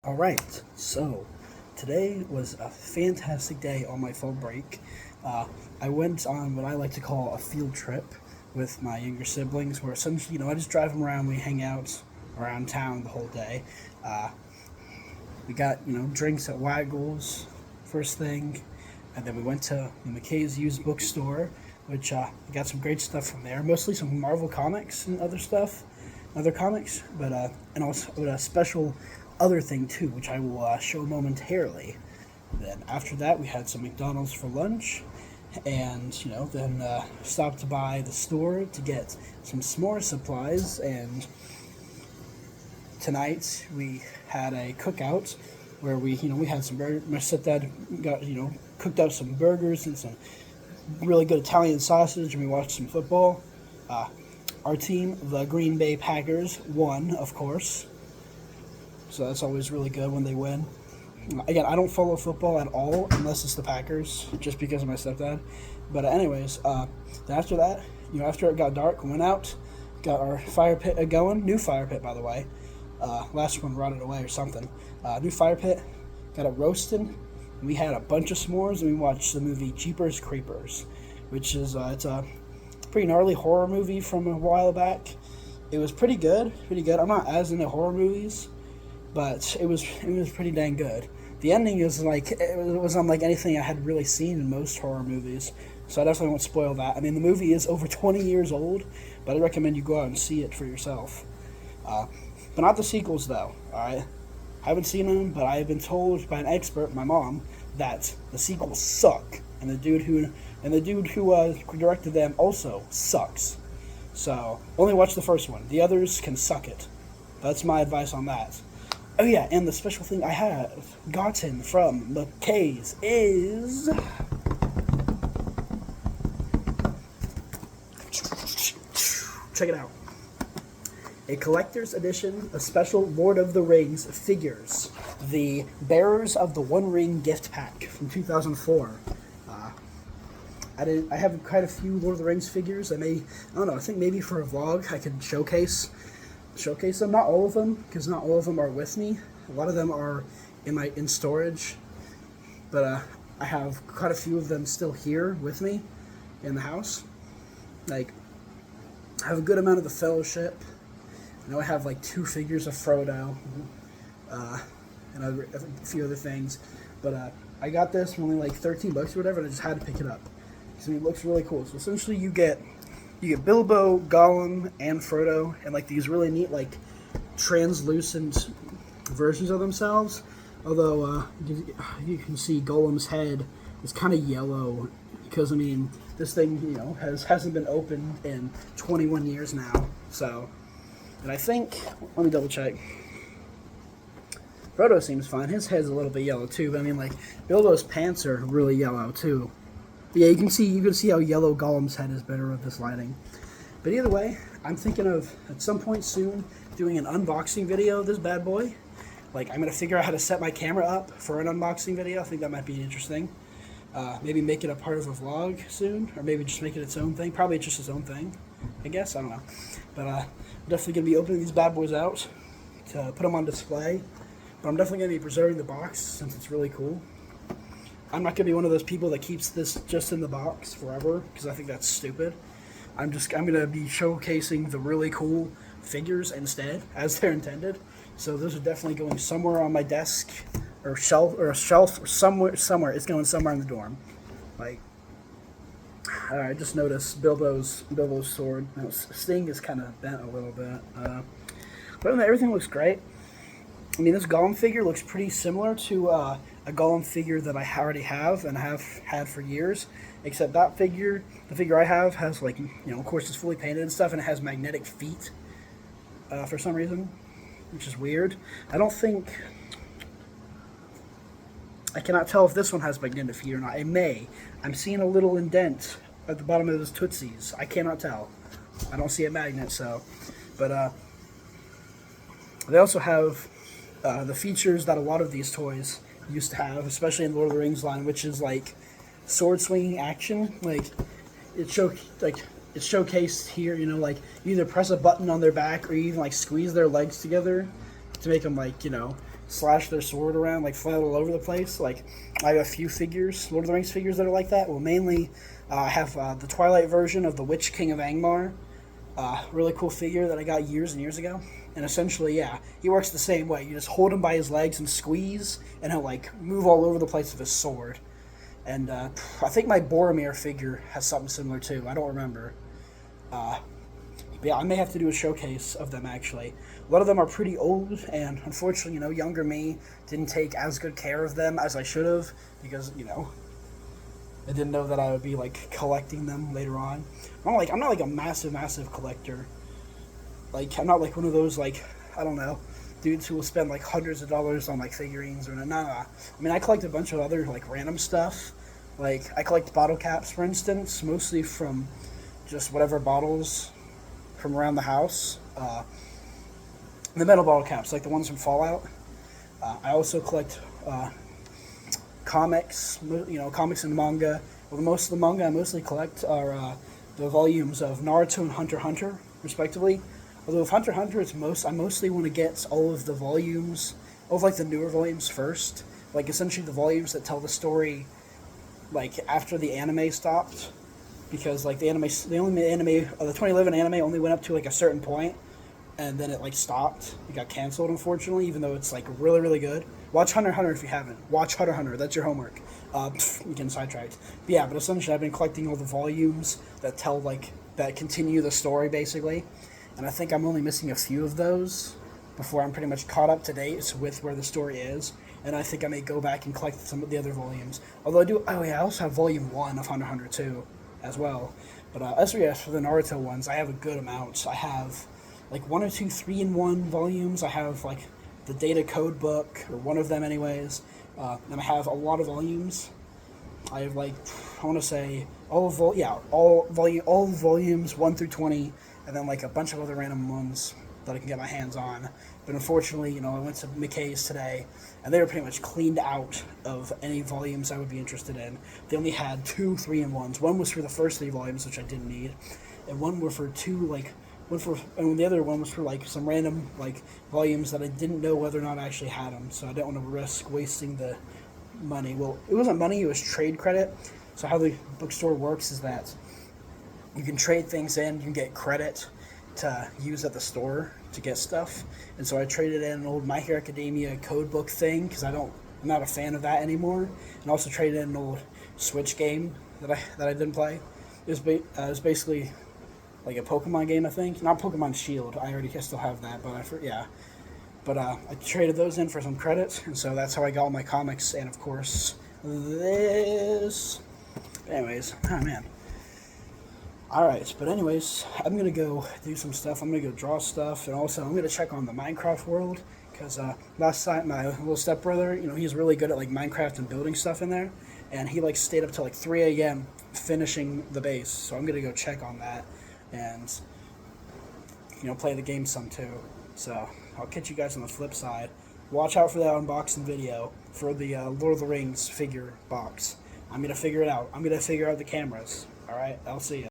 Alright, so today was a fantastic day on my fall break. I went on what I like to call a field trip with my younger siblings, where essentially, I just drive them around, we hang out around town the whole day. Uh, we got, drinks at Waggles first thing, and then we went to McKay's used bookstore, which got some great stuff from there, mostly some Marvel comics and other comics, but and also a special other thing too, which I will show momentarily. Then after that, we had some McDonald's for lunch, and then stopped by the store to get some s'more supplies. And tonight we had a cookout where we had some burgers. My stepdad got cooked up some burgers and some really good Italian sausage, and we watched some football. Our team, the Green Bay Packers, won, of course. So that's always really good when they win. Again, I don't follow football at all unless it's the Packers, just because of my stepdad. But anyways, after that, after it got dark, we went out, got our fire pit going. New fire pit, by the way. Last one rotted away or something. New fire pit, got it roasted. We had a bunch of s'mores, and we watched the movie Jeepers Creepers, which is it's a pretty gnarly horror movie from a while back. It was pretty good. I'm not as into horror movies, but it was pretty dang good. The ending is it was unlike anything I had really seen in most horror movies, so I definitely won't spoil that. I mean, the movie is over 20 years old, but I recommend you go out and see it for yourself. But not the sequels, though. All right, I haven't seen them, but I have been told by an expert, my mom, that the sequels suck, and the dude who directed them also sucks. So only watch the first one. The others can suck it. That's my advice on that. Oh yeah, and the special thing I have gotten from McKay's is check it out. A collector's edition of special Lord of the Rings figures. The Bearers of the One Ring gift pack from 2004. I have quite a few Lord of the Rings figures. I think maybe for a vlog I could showcase them. Not all of them, because not all of them are with me. A lot of them are in storage, but I have quite a few of them still here with me in the house. I have a good amount of the Fellowship. I know I have 2 figures of Frodo, and a few other things, but I got this for only $13 or whatever, and I just had to pick it up. So it looks really cool. So essentially, you get Bilbo, Gollum, and Frodo, and these really neat translucent versions of themselves. Although you can see Gollum's head is kind of yellow because this thing hasn't been opened in 21 years now. So, and I think, let me double check. Frodo seems fine. His head's a little bit yellow too. But Bilbo's pants are really yellow too. But yeah, you can see how yellow Gollum's head is better with this lighting. But either way, I'm thinking of at some point soon doing an unboxing video of this bad boy. I'm gonna figure out how to set my camera up for an unboxing video. I think that might be interesting. Maybe make it a part of a vlog soon, or maybe just make it its own thing. Probably just its own thing, I guess. I don't know. But I'm definitely gonna be opening these bad boys out to put them on display. But I'm definitely gonna be preserving the box since it's really cool. I'm not going to be one of those people that keeps this just in the box forever, because I think that's stupid. I'm going to be showcasing the really cool figures instead, as they're intended. So those are definitely going somewhere on my desk, or a shelf, or somewhere. It's going somewhere in the dorm. I just noticed Bilbo's sword. Sting is kind of bent a little bit. But everything looks great. This Gollum figure looks pretty similar to a Gollum figure that I already have and have had for years, except that figure, the figure I have, has of course it's fully painted and stuff, and it has magnetic feet for some reason, which is weird. I cannot tell if this one has magnetic feet or not. It may. I'm seeing a little indent at the bottom of his tootsies. I cannot tell. I don't see a magnet, so. But they also have the features that a lot of these toys used to have, especially in the Lord of the Rings line, which is sword swinging action. It's showcased here. You either press a button on their back, or you even squeeze their legs together to make them slash their sword around, like fly all over the place. Like, I have a few figures, Lord of the Rings figures that are like that. Well, mainly, I have the Twilight version of the Witch King of Angmar. Really cool figure that I got years and years ago. And essentially, yeah, he works the same way. You just hold him by his legs and squeeze, and he'll like move all over the place with his sword. And I think my Boromir figure has something similar too. I don't remember. But yeah, I may have to do a showcase of them actually. A lot of them are pretty old, and unfortunately, younger me didn't take as good care of them as I should have because I didn't know that I would be like collecting them later on. I'm not like a massive collector. Like I'm not like one of those like I don't know dudes who will spend like hundreds of dollars on like figurines or nah. I mean I collect a bunch of other like random stuff. Like I collect bottle caps for instance, mostly from just whatever bottles from around the house. The metal bottle caps, like the ones from Fallout. I also collect comics, comics and manga. Well, most of the manga I mostly collect are the volumes of Naruto and Hunter x Hunter, respectively. Although with Hunter x Hunter, I mostly want to get all of the volumes, all of like the newer volumes first, like essentially the volumes that tell the story, like after the anime stopped, because like the 2011 anime only went up to like a certain point, and then it like stopped. It got canceled, unfortunately, even though it's like really good. Watch Hunter x Hunter if you haven't. Watch Hunter x Hunter. That's your homework. You can sidetracked. But yeah, but essentially I've been collecting all the volumes that tell that continue the story basically, and I think I'm only missing a few of those before I'm pretty much caught up to date with where the story is. And I think I may go back and collect some of the other volumes. Although I also have Volume 1 of Hunter x Hunter too, as well. But as for the Naruto ones, I have a good amount. I have like 1 or 2 3-in-1 volumes. I have like the Data Code book, or one of them anyways. And I have a lot of volumes. I have like, I want to say all volumes 1 through 20, and then like a bunch of other random ones that I can get my hands on. But unfortunately, I went to McKay's today, and they were pretty much cleaned out of any volumes I would be interested in. They only had 2 3-in-1s. One was for the first 3 volumes, which I didn't need, and one were for and the other one was for like some random like volumes that I didn't know whether or not I actually had them. So I didn't want to risk wasting the money. Well, it wasn't money; it was trade credit. So how the bookstore works is that you can trade things in, you can get credit to use at the store to get stuff. And so I traded in an old My Hero Academia code book thing because I'm not a fan of that anymore, and also traded in an old Switch game that I didn't play. It was basically like a Pokemon game, I think. Not Pokemon Shield. I still have that, but I traded those in for some credits, and so that's how I got all my comics, and of course this. Anyways, oh man. Alright, but anyways, I'm gonna go do some stuff. I'm gonna go draw stuff, and also I'm gonna check on the Minecraft world, because last night my little stepbrother, he's really good at like Minecraft and building stuff in there, and he like stayed up till like 3 a.m. finishing the base, so I'm gonna go check on that, and play the game some too. So I'll catch you guys on the flip side. Watch out for that unboxing video for the Lord of the Rings figure box. I'm gonna figure it out. I'm gonna figure out the cameras. All right, I'll see you.